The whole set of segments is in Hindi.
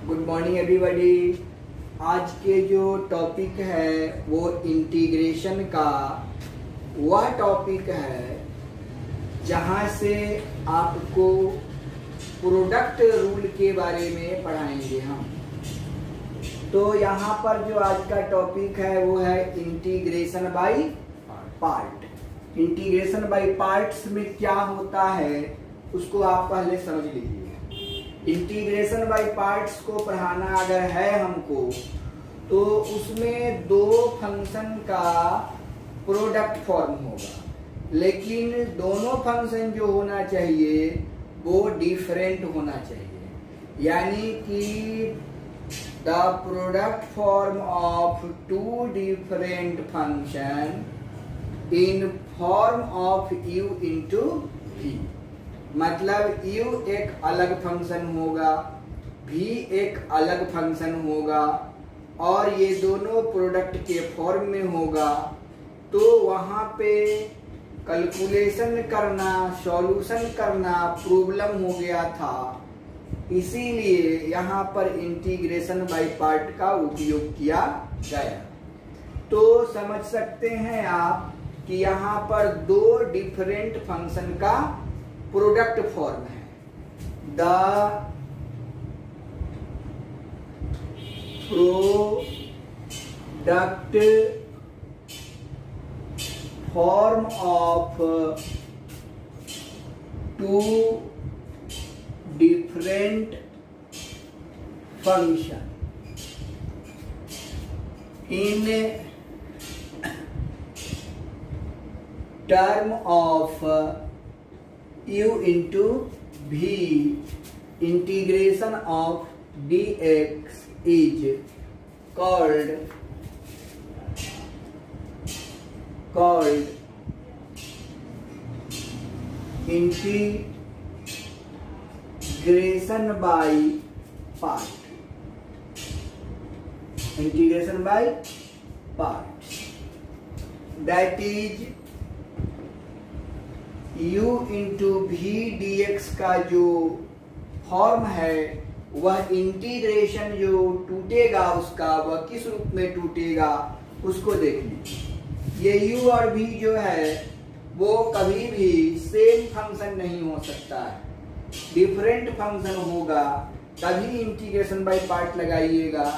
Good morning everybody. आज के जो टॉपिक है वो इंटीग्रेशन का वह टॉपिक है जहाँ से आपको प्रोडक्ट रूल के बारे में पढ़ाएंगे हम। तो यहाँ पर जो आज का टॉपिक है वो है integration by part. Integration by parts में क्या होता है उसको आप पहले समझ लीजिए। इंटीग्रेशन बाय पार्ट्स को पढ़ाना अगर है हमको तो उसमें दो फंक्शन का प्रोडक्ट फॉर्म होगा, लेकिन दोनों फंक्शन जो होना चाहिए वो डिफरेंट होना चाहिए। यानी कि the product form of two different function in form of u into v। मतलब u एक अलग फंक्शन होगा, v एक अलग फंक्शन होगा और ये दोनों प्रोडक्ट के फॉर्म में होगा। तो वहाँ पे कैलकुलेशन करना, सॉल्यूशन करना प्रॉब्लम हो गया था, इसीलिए यहाँ पर इंटीग्रेशन बाय पार्ट का उपयोग किया गया। तो समझ सकते हैं आप कि यहाँ पर दो डिफरेंट फंक्शन का प्रोडक्ट फॉर्म है। The product form of two different function in term of u into v integration of dx is called integration by part। integration by part, that is u into V dx का जो फॉर्म है वह इंटीग्रेशन जो टूटेगा उसका वह किस रूप में टूटेगा उसको देख लीजिए। ये u और v जो है वो कभी भी सेम फंक्शन नहीं हो सकता है, डिफरेंट फंक्शन होगा, तभी इंटीग्रेशन बाय पार्ट लगाइएगा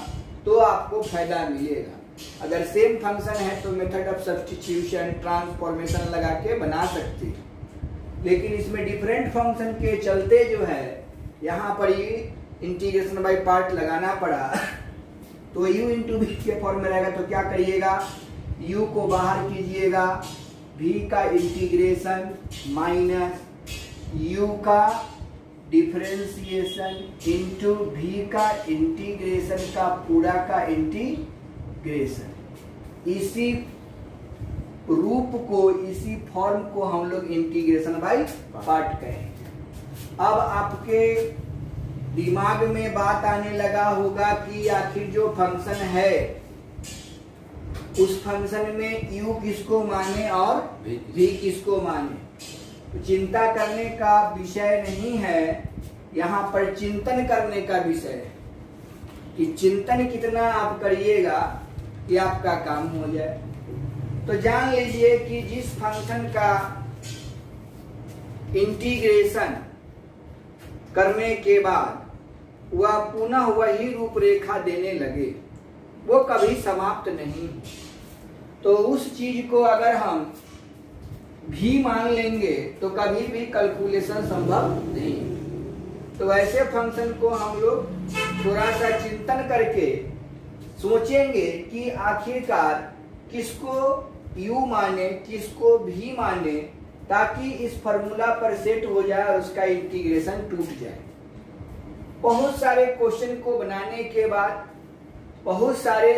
तो आपको फायदा मिलेगा। अगर सेम फंक्शन है तो मेथड ऑफ सब्स्टिट्यूशन, ट्रांसफॉर्मेशन लगा के बना सकते हैं, लेकिन इसमें डिफरेंट फंक्शन के चलते जो है यहाँ पर ये इंटीग्रेशन बाय पार्ट लगाना पड़ा। तो u इंटू वी के फॉर्म में रहेगा तो क्या करिएगा, u को बाहर कीजिएगा, v का इंटीग्रेशन माइनस u का डिफरेंशिएशन इंटू v का इंटीग्रेशन का पूरा का इंटीग्रेशन। इसी रूप को, इसी फॉर्म को हम लोग इंटीग्रेशन बाय पार्ट कहेंगे। अब आपके दिमाग में बात आने लगा होगा कि आखिर जो फंक्शन है उस फंक्शन में u किसको माने और v किसको माने। तो चिंता करने का विषय नहीं है, यहाँ पर चिंतन करने का विषय है कि चिंतन कितना आप करिएगा कि आपका काम हो जाए। तो जान लीजिए कि जिस फंक्शन का इंटीग्रेशन करने के बाद वह पुनः वही रूपरेखा देने लगे वो कभी समाप्त नहीं। तो उस चीज को अगर हम भी मान लेंगे तो कभी भी कैलकुलेशन संभव नहीं। तो ऐसे फंक्शन को हम लोग थोड़ा सा चिंतन करके सोचेंगे कि आखिरकार किसको u माने, किसको v माने, ताकि इस फॉर्मूला पर सेट हो जाए और उसका इंटीग्रेशन टूट जाए। बहुत सारे क्वेश्चन को बनाने के बाद, बहुत सारे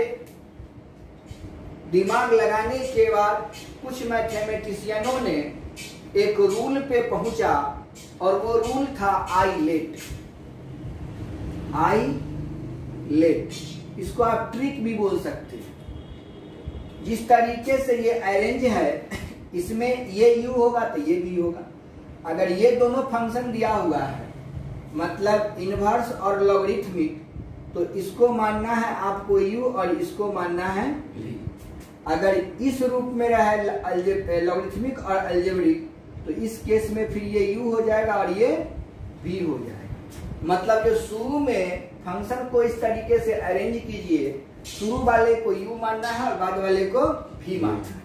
दिमाग लगाने के बाद कुछ मैथमेटिशियनों ने एक रूल पे पहुंचा और वो रूल था आई लेट। इसको आप ट्रिक भी बोल सकते हैं। जिस तरीके से ये अरेंज है इसमें ये u होगा तो ये भी होगा। अगर ये दोनों फंक्शन दिया हुआ है मतलब इनवर्स और लॉगरिथमिक, तो इसको मानना है आपको u और इसको मानना है v। अगर इस रूप में रहे लॉगरिथमिक और अलजेब्रिक तो इस केस में फिर ये u हो जाएगा और ये v हो जाएगा। मतलब जो शुरू में फंक्शन को इस तरीके से अरेंज कीजिए, शुरू वाले को u मानना है और बाद वाले को v मानना है।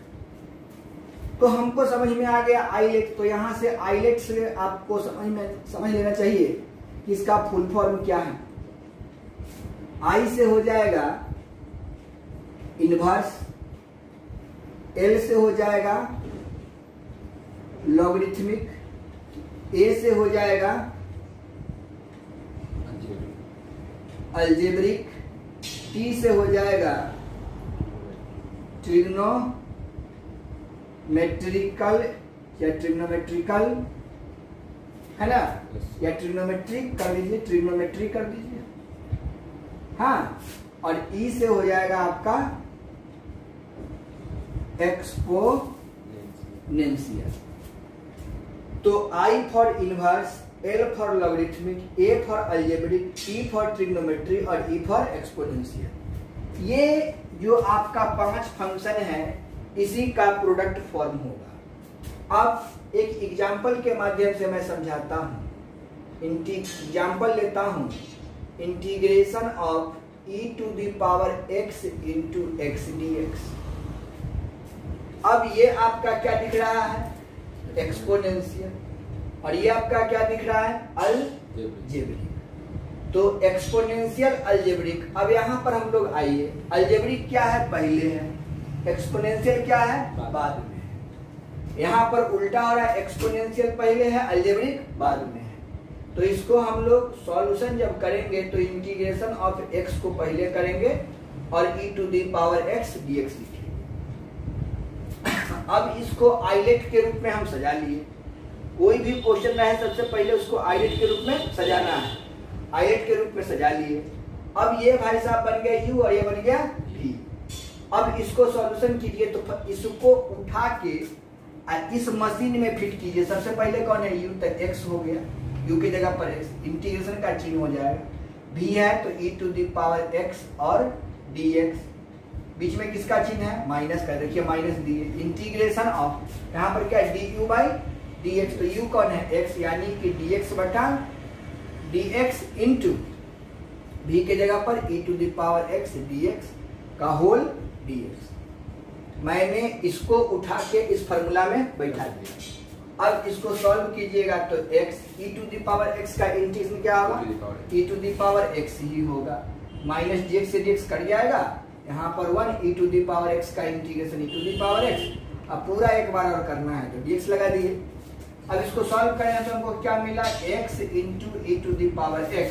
तो हमको समझ में आ गया आइलेट। तो यहाँ से आइलेट से आपको समझ लेना चाहिए कि इसका फुल फॉर्म क्या है। आई से हो जाएगा इनवर्स, एल से हो जाएगा लॉगरिथमिक, ए से हो जाएगा अलजेब्रिक, टी से हो जाएगा ट्रिग्नोमेट्रिकल या ट्रिग्नोमेट्रिकल, है ना, या ट्रिग्नोमेट्रिक कर दीजिए, ट्रिग्नोमेट्री कर दीजिए। हाँ, और ई से हो जाएगा आपका एक्सपोनेंशियल। तो I for inverse, L for logarithmic, A for algebraic, T for trigonometry और ई फॉर एक्सपोनेंशियल। ये जो आपका 5 फंक्शन है इसी का प्रोडक्ट फॉर्म होगा। अब एक एग्जाम्पल के माध्यम से मैं समझाता हूं। एग्जाम्पल लेता हूं, integration of e to the power x into x dx। अब ये आपका क्या दिख रहा है, एक्सपोनेंशियल, और ये आपका क्या दिख रहा है, अलजेब्रिक। तो एक्सपोनेंशियल अलजेब्रिक। अब यहाँ पर हम लोग आइए, अलजेब्रिक क्या है, पहले है, एक्सपोनेंशियल क्या है, बाद में है। यहाँ पर उल्टा हो रहा है, एक्सपोनेंशियल पहले है, अलजेब्रिक बाद में है। तो इसको हम लोग सॉल्यूशन जब करेंगे तो इंटीग्रेशन ऑफ x को पहले करेंगे और e to the power x dx लिखेंगे। अब इसको आइलेट के रूप में हम सजा लिए। कोई भी क्वेश्चन रहे सबसे पहले उसको आइलेट के रूप में सजाना है। आइलेट के रूप में सजा लिए। अब ये भाई साहब बन गया u और ये बन गया v। अब इसको सॉल्यूशन कीजिए तो इसको उठा के इस मशीन में फिट कीजिए। सबसे पहले कौन है, u तक x हो गया, u की जगह पर x, इंटीग्रेशन का चिन्ह हो जाएगा। v है तो e to the power x और dx, बीच में किसका चिन्ह है, माइनस का, देखिए माइनस दिए। इंटीग्रेशन ऑफ यहाँ पर क्या है, du बाई dx। तो u कौन है, x, यानी कि dx बटा dx इंटू v के जगह पर e to the power x dx का होल dx। मैंने इसको उठा के इस फार्मूला में बैठा दिया। अब इसको सॉल्व कीजिएगा तो x e to the power x का इंटीग्रेशन क्या होगा, e to the power x ही होगा, माइनस dx से dx कट जाएगा, यहाँ पर 1 e to the power x का integration e to the power x। अब पूरा एक बार और करना है तो dx लगा दिए। अब इसको सॉल्व करें तो हमको क्या मिला, x into e to the power x।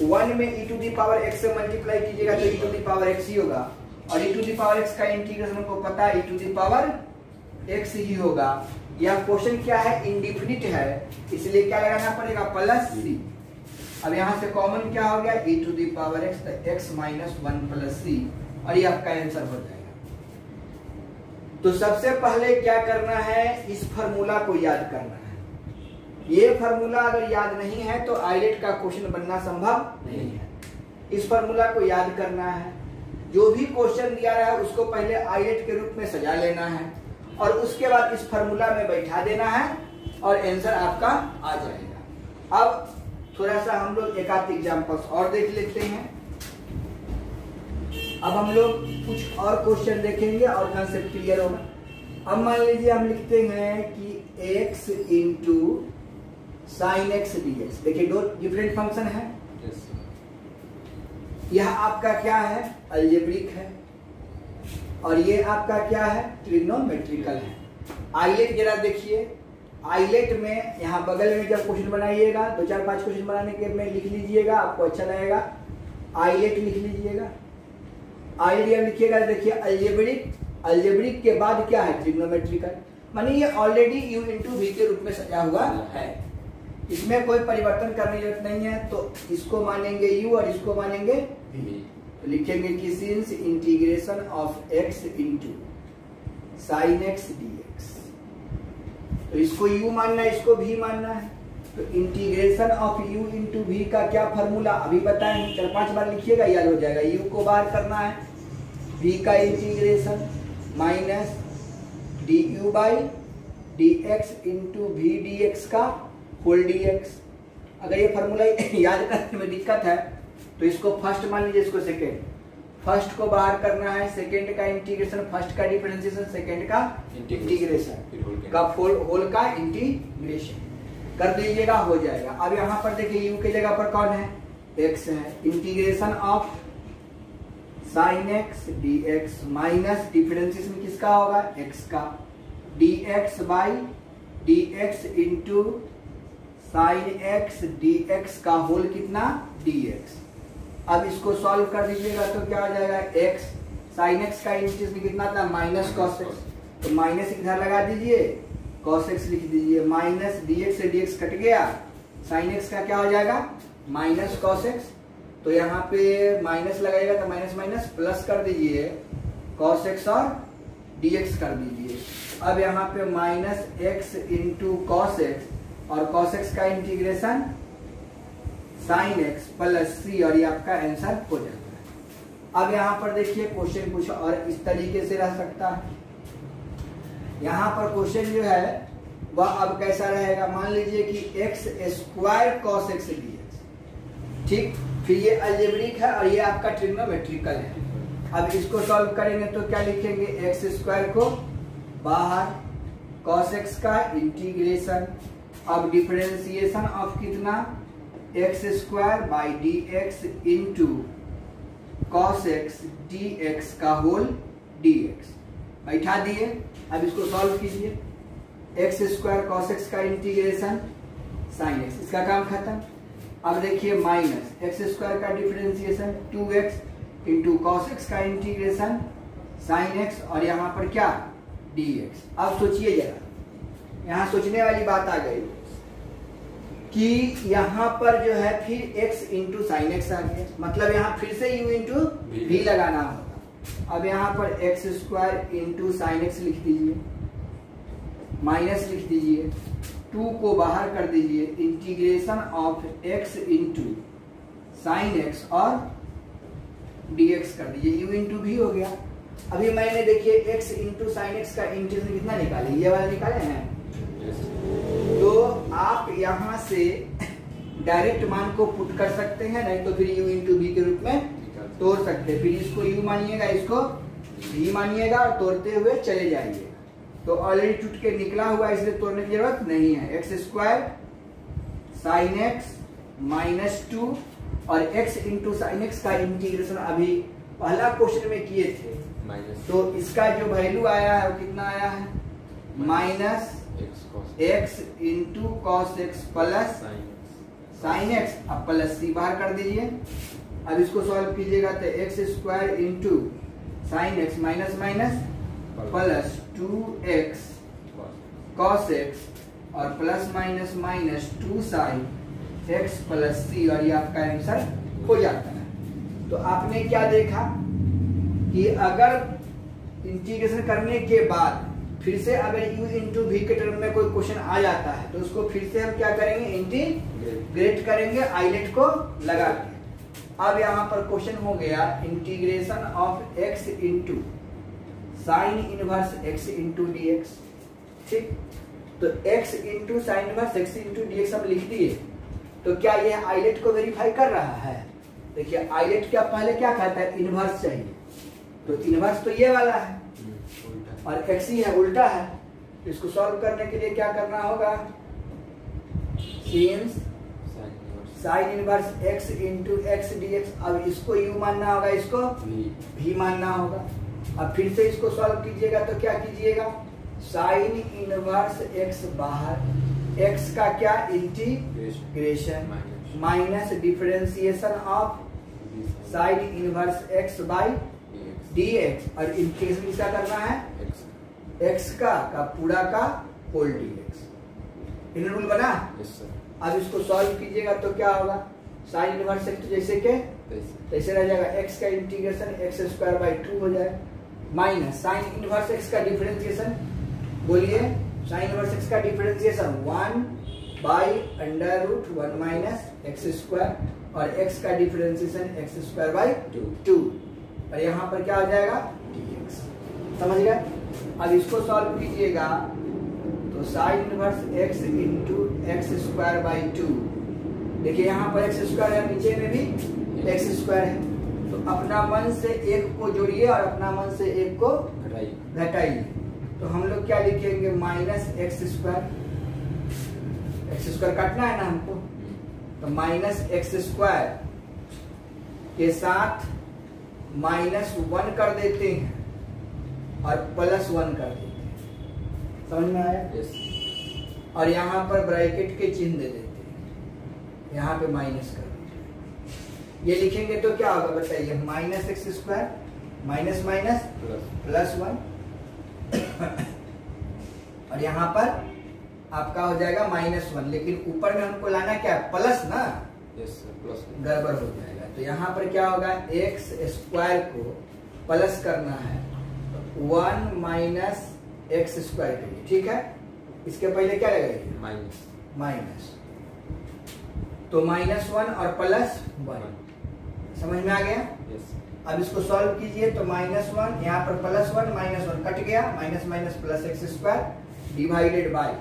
1 में e to the power x से मल्टीप्लाई कीजिएगा तो e to the power x ही होगा, और e to the power x का इंटीग्रेशन हमको पता है e to the power x ही होगा। यह क्वेश्चन क्या है, इंडिफिनिट है, इसलिए क्या लगाना पड़ेगा, प्लस सी। अब यहाँ से कॉमन क्या हो गया, e to the power x, x minus 1 plus c, और ये आपका आंसर हो जाएगा। तो सबसे पहले क्या करना है, इस फार्मूला को याद करना है। ये फार्मूला अगर याद नहीं है तो आइलेट का क्वेश्चन बनना संभव नहीं है। इस फार्मूला को याद करना है। जो भी क्वेश्चन दिया रहा है उसको पहले आइलेट के रूप में सजा लेना है और उसके बाद इस फार्मूला में बैठा देना है और आंसर आपका आ जाएगा। अब थोड़ा सा हम लोग एक आध एग्जांपल्स और देख लेते हैं। अब हम लोग कुछ और क्वेश्चन देखेंगे और कंसेप्ट क्लियर होगा। अब मान लीजिए हम लिखते हैं कि x into sine x dx। देखिए दो डिफरेंट फंक्शन है। यह आपका क्या है, अलजेब्रिक है, और ये आपका क्या है, ट्रिग्नोमेट्रिकल है। आइलेट जरा देखिए, आइलेट में यहाँ बगल में जब क्वेश्चन बनाइएगा 2-4-5 क्वेश्चन बनाने के में लिख लीजिएगा, आपको अच्छा लगेगा। आइलेट लिख लीजिएगा। आइलेट लिखिएगा, देखिए अलजेब्रिक, अलजेब्रिक के बाद क्या है, ट्रिग्नोमेट्रिकल। मानी ये ऑलरेडी u इंटू v के रूप में सजा हुआ है, इसमें कोई परिवर्तन करने की जरूरत नहीं है। तो इसको मानेंगे u और इसको मानेंगे v। तो लिखेंगे कि since integration of x into sine x dx, तो इसको u मानना है, इसको v मानना है। तो integration of u into V का क्या फॉर्मूला अभी बताएं, 4-5 बार लिखिएगा, याद हो जाएगा। u को बाहर करना है, v का integration minus du by dx into V dx का होल dx। अगर ये फॉर्मूला याद करने में दिक्कत है तो इसको फर्स्ट मान लीजिए, इसको सेकेंड। फर्स्ट को बाहर करना है, सेकेंड का इंटीग्रेशन, फर्स्ट का डिफरेंशिएशन, सेकेंड का इंटीग्रेशन का होल का इंटीग्रेशन कर दीजिएगा, हो जाएगा। अब यहाँ पर देखिए u की जगह पर कौन है, x है। Integration of sine x dx minus differentiation किसका होगा, x का, dx by dx into sine x dx का होल कितना, dx। अब इसको सॉल्व कर दीजिएगा तो क्या हो जाएगा, x साइन एक्स का इंटीग्रेशन कितना था, माइनस कॉस एक्स, तो माइनस इधर लगा दीजिए, कॉस एक्स लिख दीजिए, माइनस dx से dx कट गया, साइन एक्स का क्या हो जाएगा, माइनस कॉस एक्स। तो यहाँ पे माइनस लगाइएगा तो माइनस माइनस प्लस कर दीजिए, कॉस एक्स और dx कर दीजिए। अब यहाँ पे minus x into cos x और कॉस एक्स का integration sign x plus c, और ये आपका आंसर हो जाता है। अब यहाँ पर देखिए क्वेश्चन कुछ और इस तरीके से रह सकता है। यहाँ पर क्वेश्चन जो है वह अब कैसा रहेगा, मान लीजिए कि x square cos x dx, ठीक। फिर ये अलजेब्रिक है और ये आपका ट्रिग्नोमेट्रिकल है। अब इसको सॉल्व करेंगे तो क्या लिखेंगे, एक्स स्क्वायर को बाहर, कॉस एक्स का इंटीग्रेशन, अब डिफरेंशिएशन ऑफ कितना, x square by D x into cos x D x का होल डी एक्स बैठा दिए। अब इसको सॉल्व कीजिए, एक्स स्क्वायर कॉस एक्स का इंटीग्रेशन साइन एक्स, इसका काम खत्म। अब देखिए माइनस एक्स स्क्वायर का differentiation 2x into cos x का इंटीग्रेशन साइन एक्स, और यहाँ पर क्या, dx। अब सोचिए जरा, यहाँ सोचने वाली बात आ गई कि यहाँ पर जो है फिर x इंटू साइन एक्स आ गया, मतलब यहाँ फिर से u इंटू वी लगाना होगा। अब यहाँ पर x square into sine x लिख दीजिए, माइनस लिख दीजिए, 2 को बाहर कर दीजिए, integration of x into sine x और dx कर दीजिए, u इंटू भी हो गया। अभी मैंने देखिए x इंटू साइन एक्स का इंटीग्रेशन कितना निकाले, ये वाला निकाले हैं। तो आप यहाँ से डायरेक्ट मान को पुट कर सकते हैं, नहीं तो फिर u इंटू v के रूप में तोड़ सकते हैं। फिर इसको u मानिएगा, इसको v मानिएगा और तोड़ते हुए चले जाइए। तो ऑलरेडी टूट के निकला हुआ है, इसलिए तोड़ने की जरूरत नहीं है। X square sine x minus 2 और x इंटू साइन एक्स का इंटीग्रेशन अभी पहला क्वेश्चन में किए थे, तो इसका जो वैल्यू आया है वो कितना आया है, minus x into cos x plus sine x, अब प्लस सी बाहर कर दीजिए। अब इसको सॉल्व कीजिएगा तो x square into sine x minus minus plus 2x cos x और plus minus minus 2 sine x plus c, और ये आपका आंसर हो जाता है। तो आपने क्या देखा कि अगर इंटीग्रेशन करने के बाद फिर से अगर u इंटू वी के टर्म में कोई क्वेश्चन आ जाता है तो उसको फिर से हम क्या करेंगे, इंटीग्रेट करेंगे आइलेट को लगा के। अब यहाँ पर क्वेश्चन हो गया integration of x into sine inverse x into D x, ठीक। तो x into sine inverse x into D x हम लिख दिए, तो क्या यह आइलेट को वेरीफाई कर रहा है। देखिए आइलेट क्या पहले क्या कहता है, इनवर्स चाहिए, तो इनवर्स तो ये वाला है और x ही है, उल्टा है। इसको सॉल्व करने के लिए क्या करना होगा, since sign inverse x into x D x, अब इसको u मानना होगा, इसको v मानना होगा। अब फिर से इसको सॉल्व कीजिएगा तो क्या कीजिएगा, साइन इनवर्स x बाहर, x का क्या integration minus differentiation of sine inverse x by dx, और इंटीग्रेशन किसका करना है, x का पूरा का होल dx। इन रूल बना। अब इसको सॉल्व कीजिएगा तो क्या होगा, साइन इनवर्स x जैसे के तैसे रह जाएगा, x का इंटीग्रेशन एक्स स्क्वायर बाई 2 हो जाए, माइनस साइन इनवर्स x का डिफरेंशिएशन, बोलिए साइन इनवर्स x का differentiation 1 by under root 1 minus x square और x का डिफरेंशिएशन एक्स स्क्वायर बाई 2 और यहाँ पर क्या हो जाएगा dx। समझ गए? अब इसको सॉल्व कीजिएगा तो sign inverse x into x square by 2। देखिए यहाँ पर एक्स स्क्वायर है, नीचे में भी एक्स स्क्वायर है, तो अपना मन से एक को जोड़िए और अपना मन से एक को घटाइए। तो हम लोग क्या लिखेंगे माइनस एक्स स्क्वायर काटना है ना हमको, तो माइनस एक्स स्क्वायर के साथ -1 कर देते हैं और +1 कर देते हैं। समझ में आया? yes. और यहाँ पर ब्रैकेट के चिन्ह दे देते हैं, यहाँ पे माइनस कर देते। ये लिखेंगे तो क्या होगा बताइए, minus x square minus minus +1 और यहाँ पर आपका हो जाएगा -1, लेकिन ऊपर में हमको लाना क्या प्लस ना, प्लस गड़बड़ हो जाएगा। तो यहाँ पर क्या होगा, एक्स स्क्वायर को प्लस करना है 1 माइनस एक्स स्क्वायर के लिए, ठीक है। इसके पहले क्या लगेगा माइनस, तो -1 और +1 समझ में आ गया? अब इसको सॉल्व कीजिए तो -1 यहाँ पर +1 -1 कट गया, minus minus plus x square divided by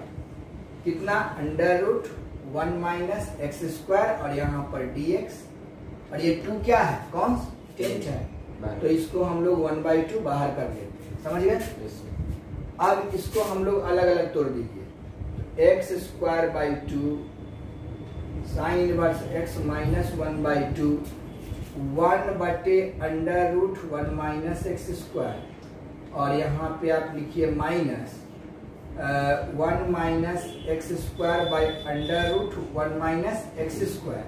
कितना under root 1 minus x square और यहाँ पर dx और ये 2 क्या है कांस्टेंट है, तो इसको हम लोग 1/2 बाहर कर देते हैं। समझ गए? अब इसको हम लोग अलग अलग तोड़ दीजिए, x square by 2 sine inverse x minus 1/2 1/अंडर रूट 1 माइनस एक्स स्क्वायर और यहाँ पे आप लिखिए minus 1 minus x square by under root 1 minus x square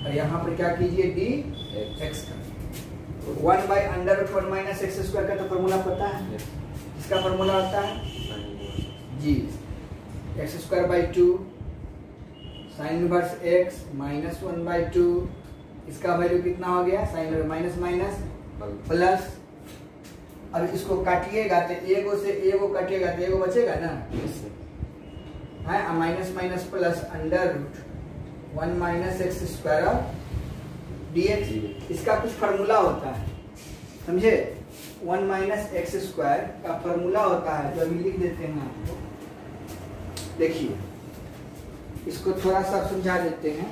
और यहाँ पर क्या कीजिए dx का 1 by under root 1 minus x square का तो फॉर्मूला पता है, इसका फॉर्मूला होता है जी x square by 2 sine inverse x minus 1/2, इसका वैल्यू कितना हो गया, साइन माइनस माइनस प्लस। अब इसको काटिएगा तो एगो से एगो काटिएगा तो एगो बचेगा ना, है minus minus plus under root 1 minus x square और dx। इसका कुछ फार्मूला होता है, समझे? 1 माइनस एक्स स्क्वायर का फार्मूला होता है जो अभी लिख देते हैं आपको। देखिए इसको थोड़ा सा समझा देते हैं।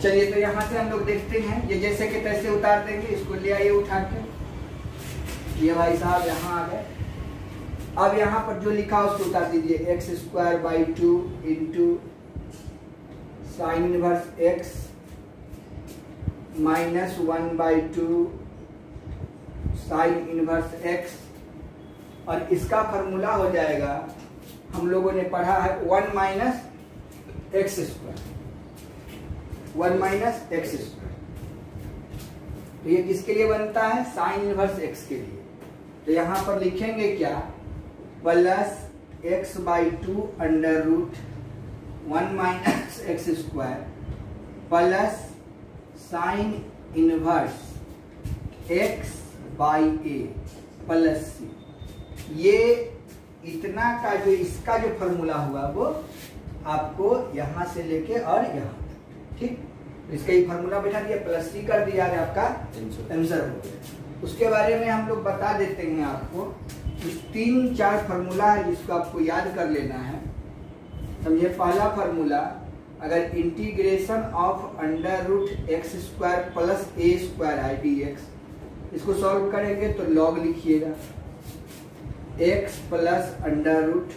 चलिए तो यहाँ से हम लोग देखते हैं, ये जैसे कि तैसे उतार देंगे, इसको ले आइए उठा के, ये भाई साहब यहाँ आ गए। अब यहाँ पर जो लिखा उसको उतार दीजिए, x square by 2 into sine inverse x minus 1/2 sign inverse x और इसका फॉर्मूला हो जाएगा, हम लोगों ने पढ़ा है 1 minus x square 1 minus x square. तो ये किसके लिए बनता है, साइन इनवर्स एक्स के लिए। तो यहाँ पर लिखेंगे क्या, plus x/2 under root 1 minus x square plus sine inverse x/a plus c। ये इतना का जो इसका जो फॉर्मूला हुआ वो आपको यहाँ से लेके और यहाँ तक, ठीक। इसका ही फॉर्मूला बैठा दिया, प्लस c कर दिया, आपका आंसर हो गया। उसके बारे में हम लोग बता देते हैं आपको, कुछ 3-4 फार्मूला है जिसको आपको याद कर लेना है। समझे? पहला फार्मूला, अगर integration of under root x square plus A square है dx, इसको सॉल्व करेंगे तो लॉग लिखिएगा x plus under root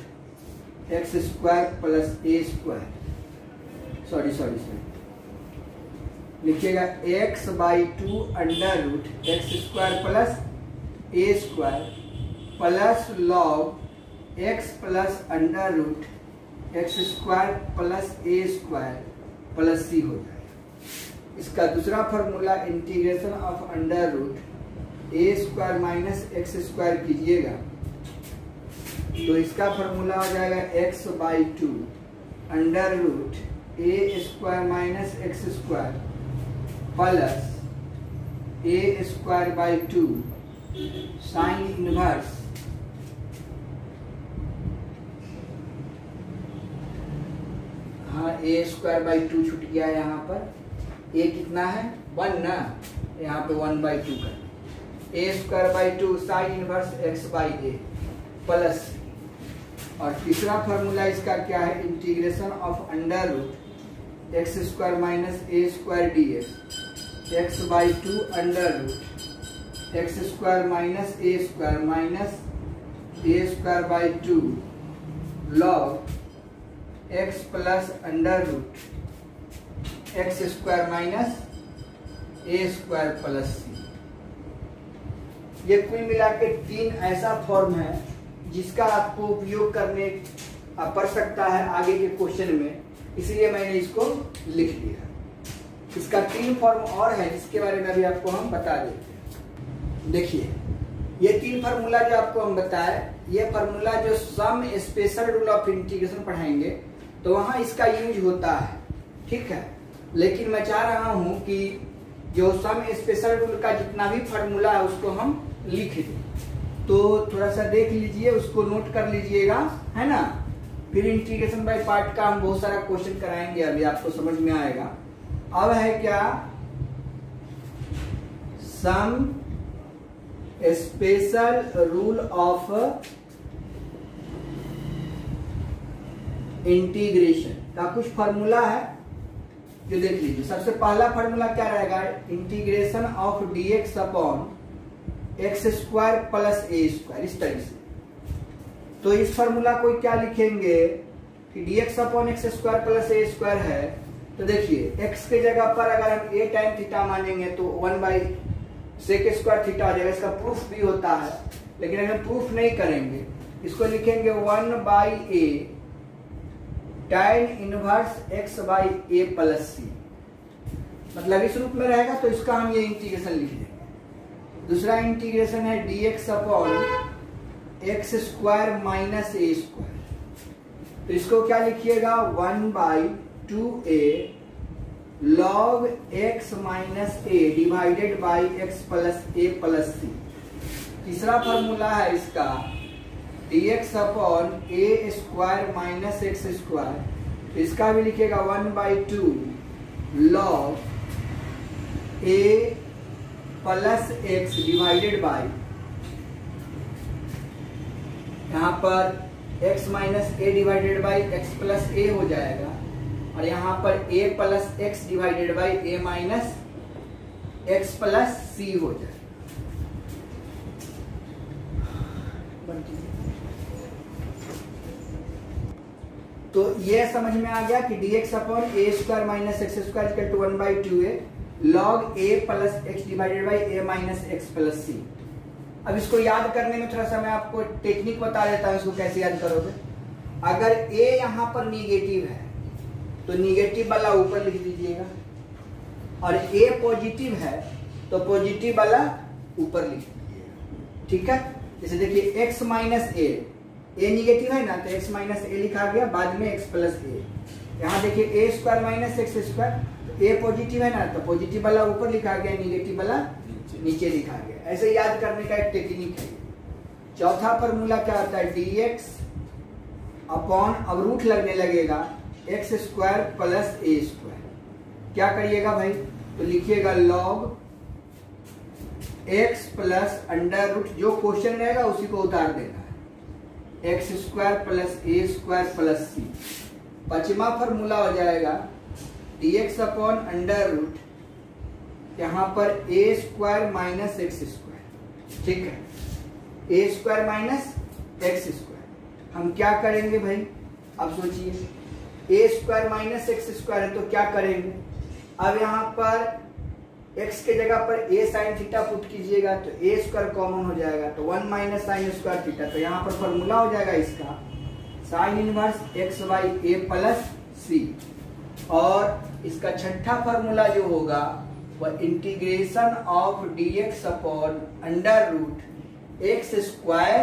x square plus ए स्क्वायर, सॉरी लिखिएगा x/2 under root x square plus ए square plus log x plus under root x square plus ए स्क्वायर प्लस सी हो जाएगा। इसका दूसरा formula, integration of under root A square minus x square कीजिएगा तो इसका फॉर्मूला हो जाएगा x/2 under root A square minus x square plus A square by 2 sine inverse यहाँ ए स्क्वायर बाई 2 छूट गया है। यहाँ पर ए कितना है 1 ना, यहाँ पे 1/2 कर a square by 2 sine inverse x by a plus. और तीसरा फॉर्मूला इसका क्या है, integration of under root x square minus a square d x by 2 under root x square minus a square minus a square by 2 log x plus under root x square minus a square plus c. ये कुल मिला के 3 ऐसा फॉर्म है जिसका आपको उपयोग करने पड़ सकता है आगे के क्वेश्चन में, इसलिए मैंने इसको लिख दिया। इसका 3 फॉर्म और है जिसके बारे में अभी आपको हम बता देते हैं। देखिए ये 3 फार्मूला जो आपको हम बताए, ये फार्मूला जो some special rule of integration पढ़ाएंगे तो वहां इसका यूज होता है, ठीक है। लेकिन मैं चाह रहा हूं कि जो सम स्पेशल रूल का जितना भी फार्मूला है उसको हम लिख दें, तो थोड़ा सा देख लीजिए, उसको नोट कर लीजिएगा, है ना। फिर इंटीग्रेशन बाय पार्ट का हम बहुत सारा क्वेश्चन कराएंगे, अभी आपको समझ में आएगा। अब है क्या, some special rule of integration का कुछ फार्मूला है जो देख लीजिए। सबसे पहला फार्मूला क्या रहेगा, integration of dx upon x square plus A square, इस तरह से। तो इस फार्मूला को क्या लिखेंगे कि dx upon x square plus ए स्क्वायर है, तो देखिए x के जगह पर अगर हम a टाइम थीटा मानेंगे तो 1/sec स्क्वायर थीटा आ जाएगा। इसका प्रूफ भी होता है, लेकिन अगर प्रूफ नहीं करेंगे इसको लिखेंगे 1/a tan inverse x by a plus c, मतलब इस रूप में रहेगा, तो इसका हम ये इंटीग्रेशन लिख देंगे। दूसरा इंटीग्रेशन है dx upon x square minus a square, तो इसको क्या लिखिएगा 1/2a log x minus a divided by x plus a plus c. तीसरा फॉर्मूला है इसका dx upon a square minus x square, तो इसका भी लिखिएगा 1/2 log a plus x divided by, यहाँ पर x minus a divided by x plus a हो जाएगा, और यहाँ पर a plus x divided by a minus x plus c हो जाएगा। तो ये समझ में आ गया कि dx upon a square minus x square equal to 1/2a log a plus x divided by a minus x plus c. अब इसको याद करने में थोड़ा सा मैं आपको टेक्निक बता देता हूं, इसको कैसे याद करोगे। अगर a यहाँ पर निगेटिव है तो निगेटिव वाला ऊपर लिख दीजिएगा, और a पॉजिटिव है तो पॉजिटिव वाला ऊपर लिख दीजिएगा, ठीक है। जैसे देखिए x माइनस ए निगेटिव है ना, तो x माइनस ए लिखा गया, बाद में x प्लस ए। यहाँ देखिए ए स्क्वायर माइनस एक्स स्क्वायर, तो ए पॉजिटिव है ना, तो पॉजिटिव वाला ऊपर लिखा गया, निगेटिव वाला नीचे लिखा गया। ऐसे याद करने का एक टेक्निक है। चौथा फॉर्मूला क्या होता है, dx अपॉन, अब रूट लगने लगेगा एक्स स्क्वायर प्लस ए स्क्वायर। क्या करिएगा भाई, तो लिखिएगा log x plus under root, जो क्वेश्चन रहेगा उसी को उतार देना है, एक्स स्क्वायर प्लस ए स्क्वायर प्लस सी। पांचवा फॉर्मूला हो जाएगा dx अपॉन अंडर रूट, यहाँ पर a square minus x square, ठीक है, ए स्क्वायर माइनस एक्स स्क्वायर। हम क्या करेंगे भाई, अब सोचिए, ए स्क्वायर माइनस एक्स स्क्वायर है तो क्या करेंगे। अब यहाँ पर x के जगह पर a साइन थीटा पुट कीजिएगा तो ए स्क्वायर कॉमन हो जाएगा, तो 1 माइनस साइन स्क्वायर थीटा, तो यहाँ पर फॉर्मूला हो जाएगा इसका sine inverse x by a plus c. और इसका छठा फॉर्मूला जो होगा वह integration of dx upon under root x square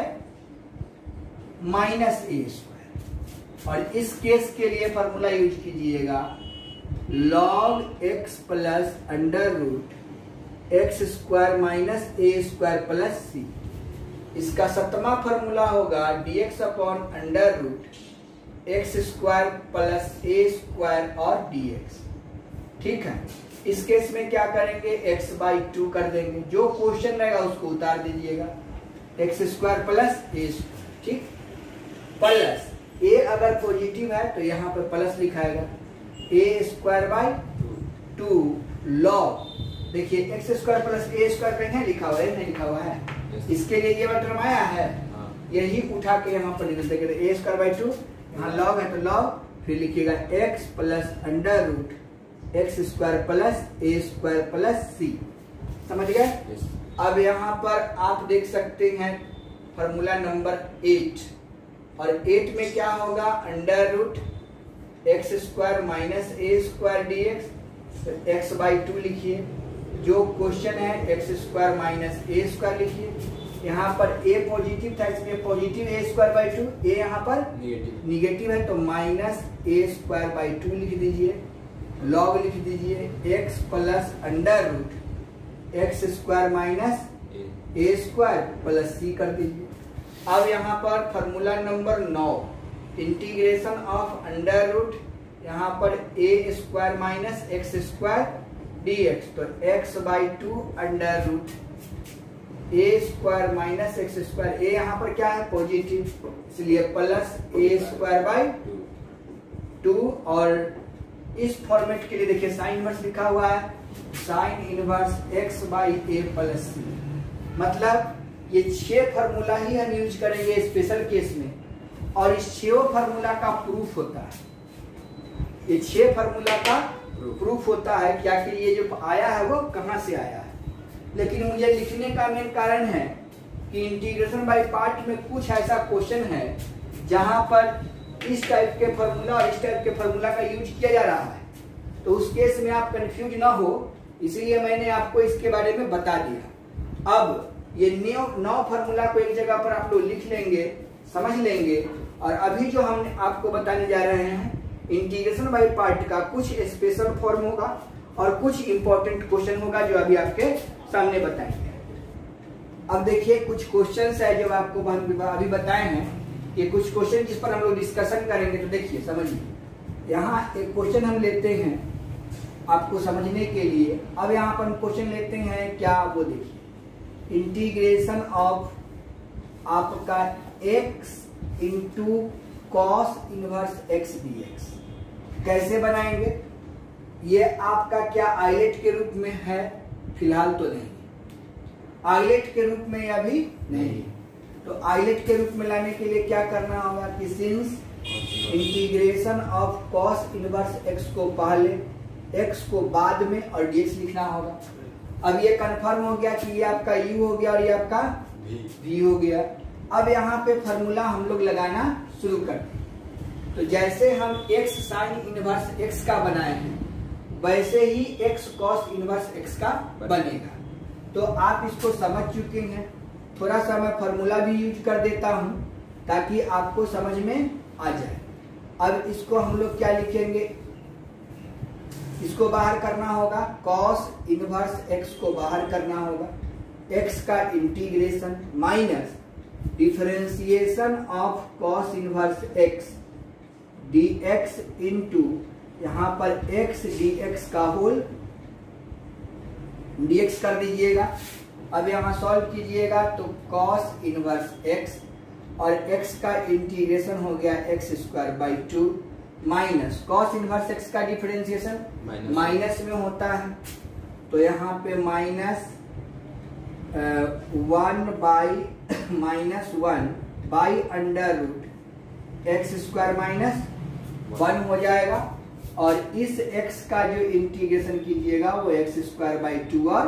minus a square. और इस केस के लिए फॉर्मूला यूज कीजिएगा log x plus under root x square minus a square plus c. इसका 7वां फॉर्मूला होगा dx upon under root x square plus ए स्क्वायर और dx। ठीक है, इस केस में क्या करेंगे, x/2 कर देंगे, जो क्वेश्चन रहेगा उसको उतार दीजिएगा, एक्स स्क्वायर प्लस ए स्क्वायर। ठीक, प्लस ए अगर पॉजिटिव है तो यहाँ पे प्लस लिखाएगा, ए स्क्वायर बाई 2 लॉग, देखिए एक्स स्क्वायर प्लस ए स्क्वायर कहीं लिखा हुआ है, नहीं लिखा हुआ है, इसके लिए ये टर्म आया है, यही उठा के यहाँ पर लिख देंगे, ए स्क्वायर बाई 2, यहाँ लॉग है तो लॉग, फिर लिखिएगा x plus under root x square plus ए स्क्वायर प्लस सी। समझ गए? अब यहाँ पर आप देख सकते हैं फॉर्मूला नंबर 8, और 8 में क्या होगा, under root x square minus a square dx, x/2 लिखिए, जो क्वेश्चन है x square minus a square लिखिए, यहाँ पर a पॉजिटिव था इसलिए positive a square by 2, a यहाँ पर निगेटिव है तो माइनस ए स्क्वायर बाई 2 लिख दीजिए, लॉग लिख दीजिए x plus under root x square minus a square plus c कर दीजिए। अब यहाँ पर formula number 9, integration of under root, यहाँ पर a square minus x square dx, तो x/2 under root A square minus x square, a यहाँ पर क्या है पॉजिटिव इसलिए प्लस ए स्क्वायर बाई 2, और इस फॉर्मेट के लिए देखिए साइन इनवर्स लिखा हुआ है, sign inverse x/a plus c, मतलब ये 6 फार्मूला ही हम यूज करेंगे स्पेशल केस में, और इस 6 फार्मूला का प्रूफ होता है, ये 6 फार्मूला का प्रूफ होता है कि आखिर ये जो आया है वो कहां से आया है। लेकिन मुझे लिखने का मेन कारण है कि इंटीग्रेशन बाय पार्ट में कुछ ऐसा क्वेश्चन है जहां पर इस टाइप के फार्मूला और इस टाइप के फार्मूला का यूज किया जा रहा है, तो उस केस में आप कंफ्यूज ना हो, इसीलिए मैंने आपको इसके बारे में बता दिया। अब ये 9 फार्मूला को एक जगह पर आप लोग लिख लेंगे, समझ लेंगे, और अभी जो हम आपको बताने जा रहे हैं इंटीग्रेशन बाय पार्ट का कुछ स्पेशल फॉर्म होगा और कुछ इंपॉर्टेंट क्वेश्चन होगा जो अभी आपके सामने बताएंगे। अब देखिए कुछ क्वेश्चंस है जो आपको अभी बताए हैं, ये कुछ क्वेश्चन जिस पर हम लोग डिस्कशन करेंगे, तो देखिए समझिए, यहाँ एक क्वेश्चन हम लेते हैं आपको समझने के लिए। अब यहाँ पर हम क्वेश्चन लेते हैं क्या, वो देखिए, इंटीग्रेशन ऑफ आपका x into cos inverse x dx कैसे बनाएंगे। ये आपका क्या आइलेट के रूप में है, फिलहाल तो नहीं, आइलेट के रूप में अभी नहीं, तो आइलेट के रूप में लाने के लिए क्या करना होगा कि since integration of cos inverse x को पहले, x को बाद में और dx लिखना होगा। अब ये कंफर्म हो गया कि ये आपका u हो गया और ये आपका v हो गया। अब यहाँ पे फॉर्मूला हम लोग लगाना शुरू करते हैं, तो जैसे हम x साइन इनवर्स x का बनाए हैं वैसे ही x कॉस इनवर्स x का बनेगा। तो आप इसको समझ चुके हैं, थोड़ा सा मैं फॉर्मूला भी यूज कर देता हूं ताकि आपको समझ में आ जाए। अब इसको हम लोग क्या लिखेंगे, इसको बाहर करना होगा, कॉस इनवर्स x को बाहर करना होगा, x का integration minus differentiation of cos inverse x dx into यहाँ पर x dx का होल dx कर दीजिएगा। अब यहाँ सॉल्व कीजिएगा तो cos इनवर्स x और x का इंटीग्रेशन हो गया x square by 2 minus cos inverse x का डिफरेंशिएशन माइनस में होता है, तो यहाँ पे minus 1 by under root x square minus 1 हो जाएगा, और इस x का जो इंटीग्रेशन कीजिएगा वो एक्स स्क्वायर बाई 2 और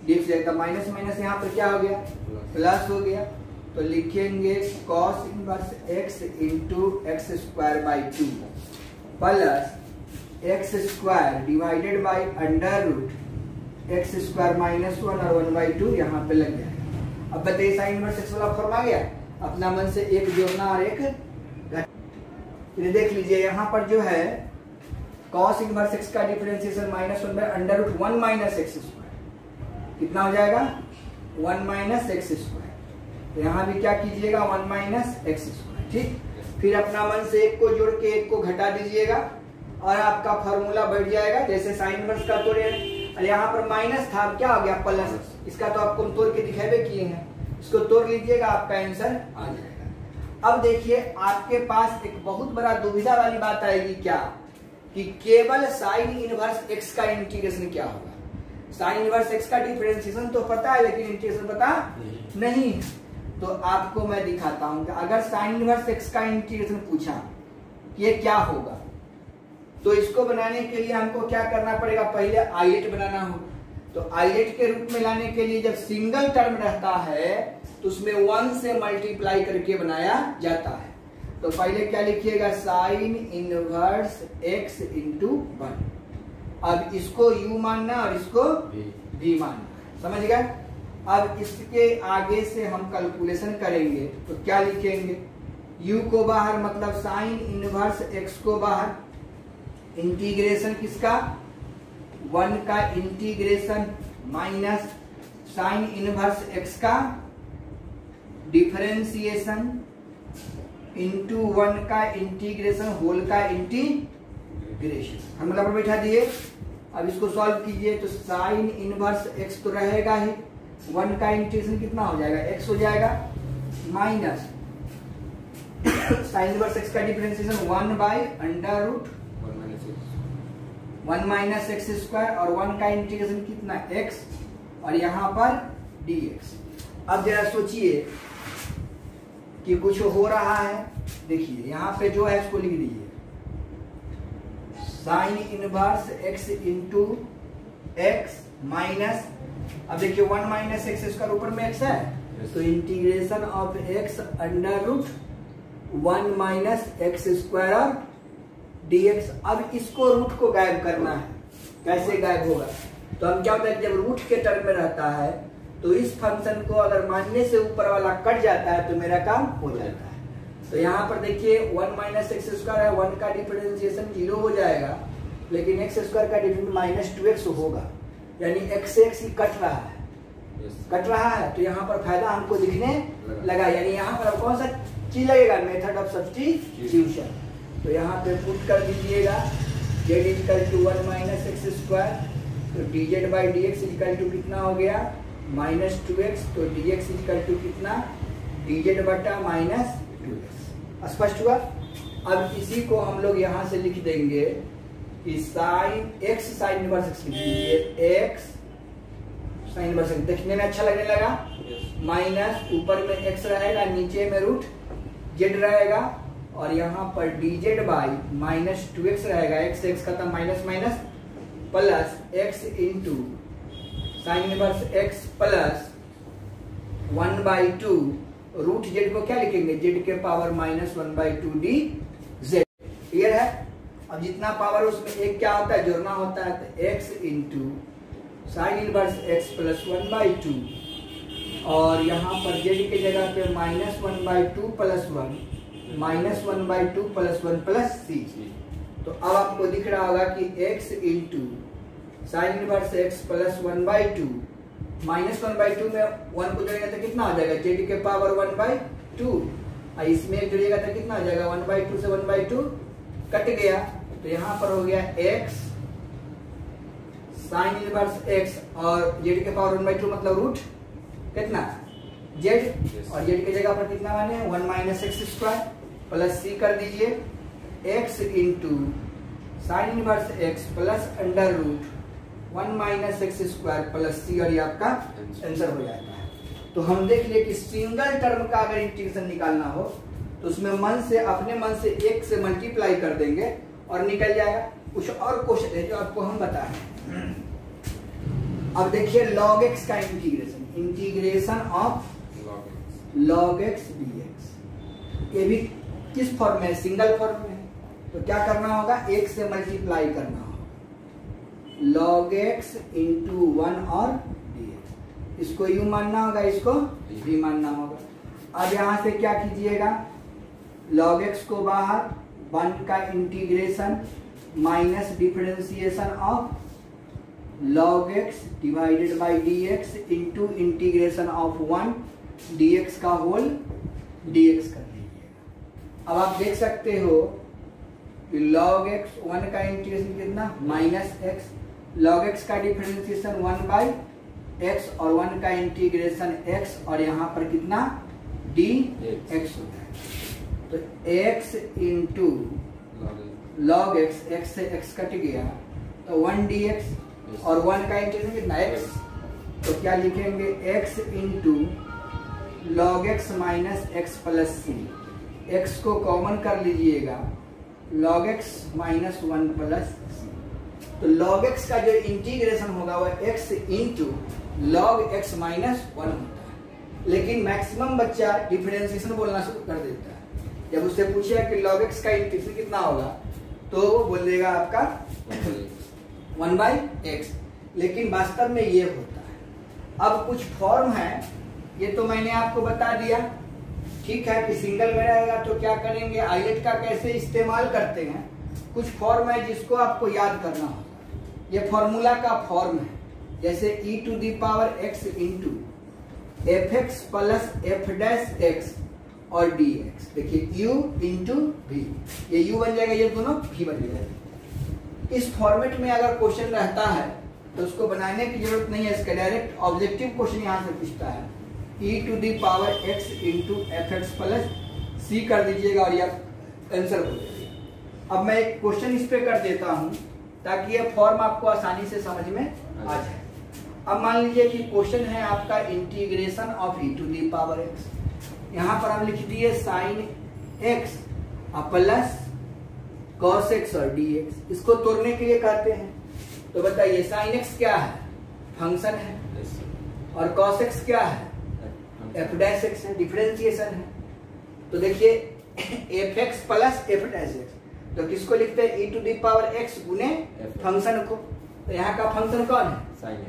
dx जाएगा, माइनस माइनस यहाँ पर क्या हो गया, प्लस हो गया, तो लिखेंगे cos inverse x into x square by 2 plus x square divided by under root x square minus 1 और 1/2 यहाँ पे लग जाएगा। अब बताइए साइन इनवर्स x वाला फॉर्म आ गया, अपना मन से एक जोड़ना और एक घटाना। देख लीजिए यहाँ पर जो है cos इनवर्स x का differentiation minus 1 by under root 1 minus x square, कितना हो जाएगा 1 माइनस एक्स स्क्वायर, तो यहाँ भी क्या कीजिएगा 1 माइनस एक्स स्क्वायर। ठीक, फिर अपना मन से एक को जोड़ के एक को घटा दीजिएगा और आपका फॉर्मूला बढ़ जाएगा। जैसे साइन इनवर्स का तोड़े और यहाँ पर माइनस था, अब क्या हो गया प्लस। इसका तो आपको तोड़ के दिखावे किए हैं, इसको तोड़ लीजिएगा, आपका आंसर आ जाएगा। अब देखिए आपके पास एक बहुत बड़ा दुविधा वाली बात आएगी क्या, कि केवल साइन इनवर्स एक्स का इंटीग्रेशन क्या होगा। साइन इनवर्स एक्स का डिफरेंशिएशन तो पता है लेकिन इंटीग्रेशन पता नहीं। तो आपको मैं दिखाता हूं कि अगर साइन इनवर्स एक्स का इंटीग्रेशन पूछा कि ये क्या होगा, तो इसको बनाने के लिए हमको क्या करना पड़ेगा, पहले आइलेट बनाना होगा। तो आइलेट के रूप में लाने के लिए जब सिंगल टर्म रहता है तो उसमें 1 से मल्टीप्लाई करके बनाया जाता है। तो पहले क्या लिखिएगा, साइन इनवर्स एक्स इंटू 1। अब इसको u मानना और इसको v मानना, समझ गए। अब इसके आगे से हम कैलकुलेशन करेंगे तो क्या लिखेंगे, u को बाहर मतलब साइन इनवर्स x को बाहर, इंटीग्रेशन किसका 1 का integration minus sine inverse x का डिफरेंशिएशन इंटू 1 का इंटीग्रेशन होल का इंटीग्रेशन। हम मतलब बैठा दिए। अब इसको सॉल्व कीजिए तो साइन इनवर्स x तो रहेगा ही, 1 का इंटीग्रेशन कितना हो जाएगा x हो जाएगा, माइनस साइन इनवर्स x का differentiation 1 by under root 1 minus x square और 1 का इंटीग्रेशन कितना x और यहाँ पर dx। अब जरा सोचिए कि कुछ हो रहा है। देखिए यहाँ पे जो है इसको लिख दीजिए, sign inverse x into x minus, अब देखिए 1 माइनस एक्स स्क्वायर ऊपर में x है, तो integration of x under root 1 minus x square और dx। अब इसको रूट को गायब करना है, कैसे गायब होगा, तो हम क्या होता है जब रूट के टर्म में रहता है तो इस फंक्शन को अगर मानने से ऊपर वाला कट जाता है तो मेरा काम हो जाता है। तो यहाँ पर देखिए 1 माइनस एक्स स्क्वायर है, 1 का डिफरेंशिएशन 0 हो जाएगा, लेकिन एक्स स्क्वायर का डिफरेंशिएशन माइनस 2x होगा, यानी x से x ही कट रहा है, कट रहा है। तो यहाँ पर फायदा हमको दिखने लगा, यानी यहाँ पर कौन सा चीज लगेगा, मेथड ऑफ सब्स्टिट्यूशन। तो यहाँ पे पुट कर दीजिएगा z equal to 1 minus x square, तो dz by D x equal to कितना हो गया माइनस 2x, तो dx इक्वल टू कितना dz बटा माइनस 2x। स्पष्ट हुआ। अब इसी को हम लोग यहाँ से लिख देंगे कि sine x sine inverse x लिख दीजिए, x साइन इनवर्स x देखने में अच्छा लगने लगा, माइनस ऊपर में x रहेगा नीचे में रूट z रहेगा और यहाँ पर dz बाई माइनस 2x रहेगा, x से x खत्म minus minus plus x into sine inverse x plus 1 by 2 root z को क्या लिखेंगे, z के power minus 1 by 2 dz। Clear है। अब जितना पावर उसमें एक क्या होता है, जोड़ना होता है, तो x into sine inverse x plus 1 by 2 और यहाँ पर z के जगह पे minus 1 by 2 plus 1 minus 1 by 2 plus 1 plus c। तो अब आपको दिख रहा होगा कि x into sine inverse x plus 1 by 2 minus 1 by 2 में 1 को जोड़ेगा तो कितना हो जाएगा, z के पावर 1 बाई 2 और इसमें जोड़िएगा तो कितना हो जाएगा 1 बाई 2 से 1 बाई 2 कट गया, तो यहाँ पर हो गया x साइन इनवर्स x और z के पावर 1 बाई 2 मतलब रूट कितना z और z की जगह पर कितना माने 1 minus x square plus c कर दीजिए, x into sine inverse x plus under root 1 minus x square plus c और ये आपका आंसर हो जाता है। तो हम देख लिए कि सिंगल टर्म का अगर इंटीग्रेशन निकालना हो तो उसमें मन से अपने मन से 1 से मल्टीप्लाई कर देंगे और निकल जाएगा। कुछ और क्वेश्चन है जो आपको हम बताएं। अब देखिए log x का integration, integration of log x dx, ये भी किस फॉर्म में है, सिंगल फॉर्म में है। तो क्या करना होगा, 1 से मल्टीप्लाई करना होगा, log x इंटू 1 और dx, इसको u मानना होगा, इसको v मानना होगा। अब यहां से क्या कीजिएगा, log x को बाहर 1 का integration minus differentiation of log x divided by dx into integration of 1 dx का होल dx कर लीजिएगा। अब आप देख सकते हो कि log x 1 का इंटीग्रेशन कितना -x, log x का डिफरेंशिएशन 1/x और 1 का इंटीग्रेशन x और यहाँ पर कितना dx होता है। तो x into log x, x से x कट गया तो 1 dx और 1 का इंटीग्रेशन कितना x, तो क्या लिखेंगे x into log x minus x plus c, x को कॉमन कर लीजिएगा log x minus 1 plus c. तो log x का जो इंटीग्रेशन होगा वह x into log x minus 1 होता है। लेकिन मैक्सिमम बच्चा डिफरेंशिएशन बोलना शुरू कर देता है। जब उससे पूछेगा कि log x का इंटीग्रेशन कितना होगा तो वो बोल देगा आपका 1/x, लेकिन वास्तव में ये होता है। अब कुछ फॉर्म है, ये तो मैंने आपको बता दिया, ठीक है कि सिंगल में रहेगा तो क्या करेंगे, आइलेट का कैसे इस्तेमाल करते हैं। कुछ फॉर्म है जिसको आपको याद करना होगा। ये फॉर्मूला का फॉर्म है, जैसे e to the power x into F x plus F dash x और dx। देखिए u इंटू v, ये u बन जाएगा, ये दोनों v बन जाएगा। इस फॉर्मेट में अगर क्वेश्चन रहता है तो उसको बनाने की जरूरत नहीं है, इसका डायरेक्ट ऑब्जेक्टिव क्वेश्चन यहाँ से पूछता है e to the power x into F x plus c कर दीजिएगा और यह आंसर हो जाएगा। अब मैं एक क्वेश्चन इस पे कर देता हूँ ताकि यह फॉर्म आपको आसानी से समझ में आ जाए। अब मान लीजिए कि क्वेश्चन है आपका integration of e to the power x। यहाँ पर हम लिख दिए sine x plus cos x और dx। इसको तोड़ने के लिए कहते हैं, तो बताइए साइन x क्या है, फंक्शन है, और cos x क्या है, एफ डैश एक्स है, डिफरेंशिएशन है। तो देखिए F x plus F dash x, तो किसको लिखते हैं e to the power x गुने फंक्शन को। तो यहाँ का फंक्शन कौन है,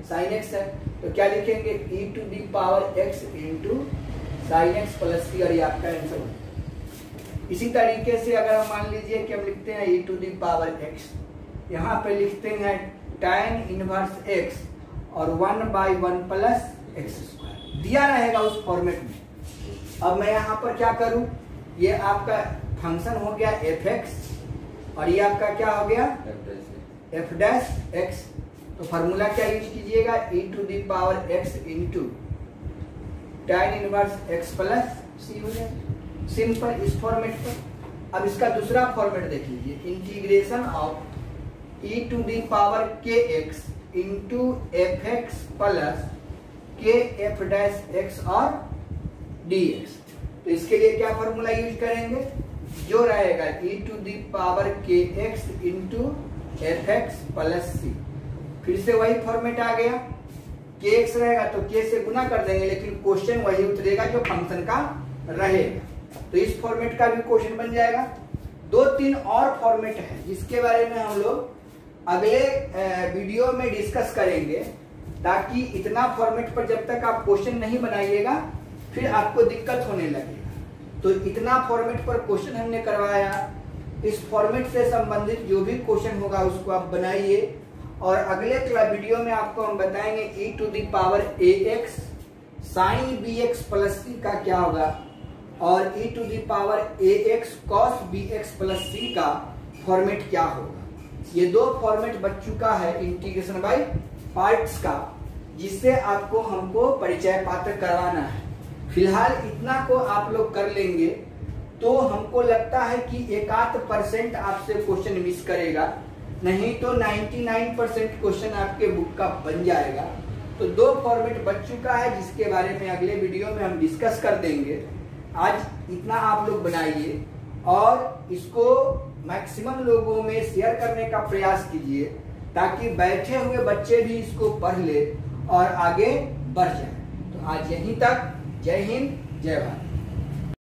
साइन एक्स है, तो क्या लिखेंगे e to the power x into sine x plus c, और ये आपका आंसर होगा। इसी तरीके से अगर हम मान लीजिए कि हम लिखते हैं e to the power x, यहाँ पे लिखते हैं tan इनवर्स x और 1/1 प्लस एक्स स्क्वायर दिया रहेगा उस फॉर्मेट में। अब मैं यहाँ पर क्या करूँ, ये आपका फंक्शन हो गया एफ एक्स और ये आपका क्या हो गया एफ डैश एक्स। तो फॉर्मूला क्या यूज कीजिएगा, e to the power x into tan inverse x plus c हो जाएगा, सिंपल इस फॉर्मेट पर। अब इसका दूसरा फॉर्मेट देख लीजिए, integration of e to the power kx into F x plus K F dash x और dx। तो इसके लिए क्या फॉर्मूला यूज करेंगे, जो रहेगा e टू दी पावर के x into F x plus c. फिर से वही फॉर्मेट आ गया, के एक्स रहेगा तो के से गुना कर देंगे, लेकिन क्वेश्चन वही उतरेगा जो फंक्शन का रहेगा। तो इस फॉर्मेट का भी क्वेश्चन बन जाएगा। 2-3 और फॉर्मेट है जिसके बारे में हम लोग अगले वीडियो में डिस्कस करेंगे, ताकि इतना फॉर्मेट पर जब तक आप क्वेश्चन नहीं बनाइएगा फिर आपको दिक्कत होने लगेगा। तो इतना फॉर्मेट पर क्वेश्चन हमने करवाया, इस फॉर्मेट से संबंधित जो भी क्वेश्चन होगा उसको आप बनाइए, और अगले वीडियो में आपको हम बताएंगे e to the power ax sine bx plus c का क्या होगा, और e to the power ax cos bx plus c का फॉर्मेट क्या होगा। ये 2 फॉर्मेट बच चुका है इंटीग्रेशन बाय पार्ट्स का, जिससे आपको हमको परिचय पात्र करवाना है। फिलहाल इतना को आप लोग कर लेंगे तो हमको लगता है कि 1-8% आपसे क्वेश्चन मिस करेगा, नहीं तो 99% क्वेश्चन आपके बुक का बन जाएगा। तो 2 फॉर्मेट बच चुका है जिसके बारे में अगले वीडियो में हम डिस्कस कर देंगे। आज इतना आप लोग बनाइए और इसको मैक्सिमम लोगों में शेयर करने का प्रयास कीजिए, ताकि बैठे हुए बच्चे भी इसको पढ़ ले और आगे बढ़ जाए। तो आज यहीं तक, जय हिंद जय भारत।